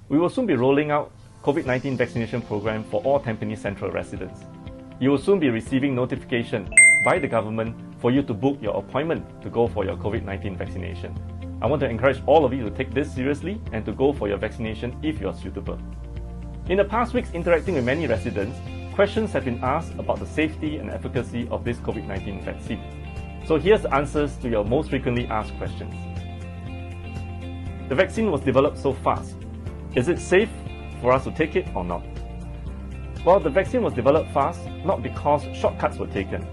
We will soon be rolling out COVID-19 vaccination program for all Tampines Central residents. You will soon be receiving notification by the government for you to book your appointment to go for your COVID-19 vaccination. I want to encourage all of you to take this seriously and to go for your vaccination if you are suitable. In the past weeks interacting with many residents, questions have been asked about the safety and efficacy of this COVID-19 vaccine. So here's the answers to your most frequently asked questions. The vaccine was developed so fast. Is it safe for us to take it or not? Well, the vaccine was developed fast not because shortcuts were taken.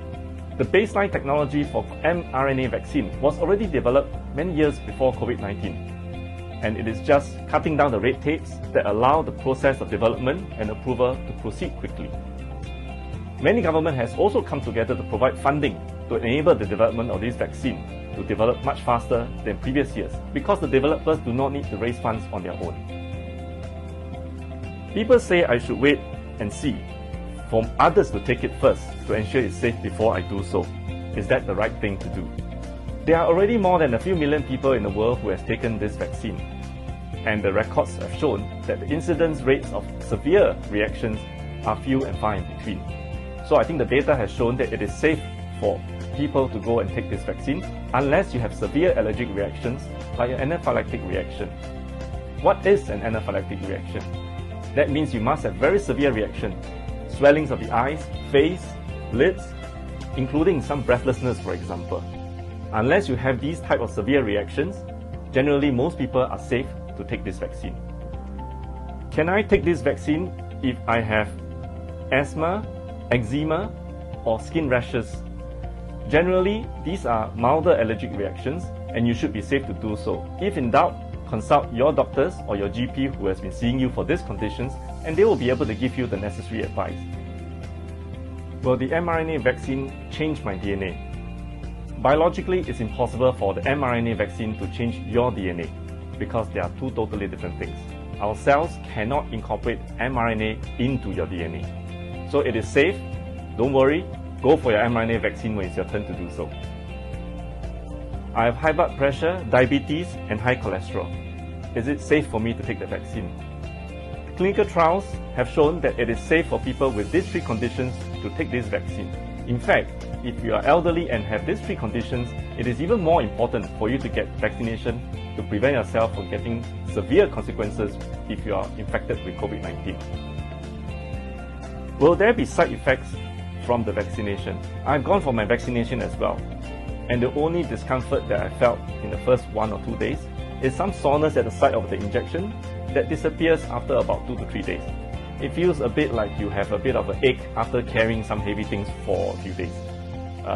The baseline technology for mRNA vaccine was already developed many years before COVID-19, and it is just cutting down the red tapes that allow the process of development and approval to proceed quickly. Many government has also come together to provide funding to enable the development of this vaccine to develop much faster than previous years because the developers do not need to raise funds on their own. People say I should wait and see for others to take it first to ensure it's safe before I do so. Is that the right thing to do? There are already more than a few million people in the world who have taken this vaccine, and the records have shown that the incidence rates of severe reactions are few and far in between. So I think the data has shown that it is safe for people to go and take this vaccine unless you have severe allergic reactions like an anaphylactic reaction. What is an anaphylactic reaction? That means you must have very severe reaction, swellings of the eyes, face, lips, including some breathlessness, for example. Unless you have these type of severe reactions, generally most people are safe to take this vaccine. Can I take this vaccine if I have asthma, eczema, or skin rashes? Generally, these are milder allergic reactions and you should be safe to do so. If in doubt, consult your doctors or your GP who has been seeing you for these conditions, and they will be able to give you the necessary advice. Will the mRNA vaccine change my DNA? Biologically, it's impossible for the mRNA vaccine to change your DNA because they are two totally different things. Our cells cannot incorporate mRNA into your DNA. So it is safe, don't worry, go for your mRNA vaccine when it's your turn to do so. I have high blood pressure, diabetes, and high cholesterol. Is it safe for me to take the vaccine? Clinical trials have shown that it is safe for people with these three conditions to take this vaccine. In fact, if you are elderly and have these three conditions, it is even more important for you to get vaccination to prevent yourself from getting severe consequences if you are infected with COVID-19. Will there be side effects from the vaccination? I've gone for my vaccination as well, and the only discomfort that I felt in the first 1 or 2 days is some soreness at the site of the injection that disappears after about 2 to 3 days. It feels a bit like you have a bit of an ache after carrying some heavy things for a few days.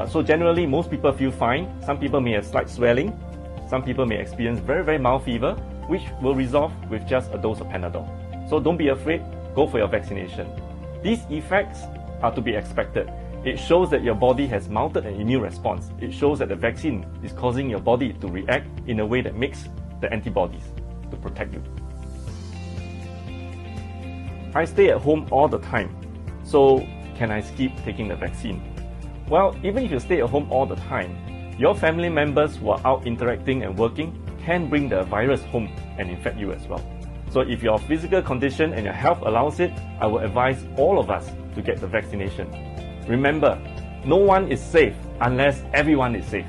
So generally, most people feel fine. Some people may have slight swelling. Some people may experience very mild fever, which will resolve with just a dose of Panadol. So don't be afraid, go for your vaccination. These effects are to be expected. It shows that your body has mounted an immune response. It shows that the vaccine is causing your body to react in a way that makes the antibodies to protect you. I stay at home all the time, so can I skip taking the vaccine? Well, even if you stay at home all the time, your family members who are out interacting and working can bring the virus home and infect you as well. So if your physical condition and your health allows it, I will advise all of us to get the vaccination. Remember, no one is safe unless everyone is safe.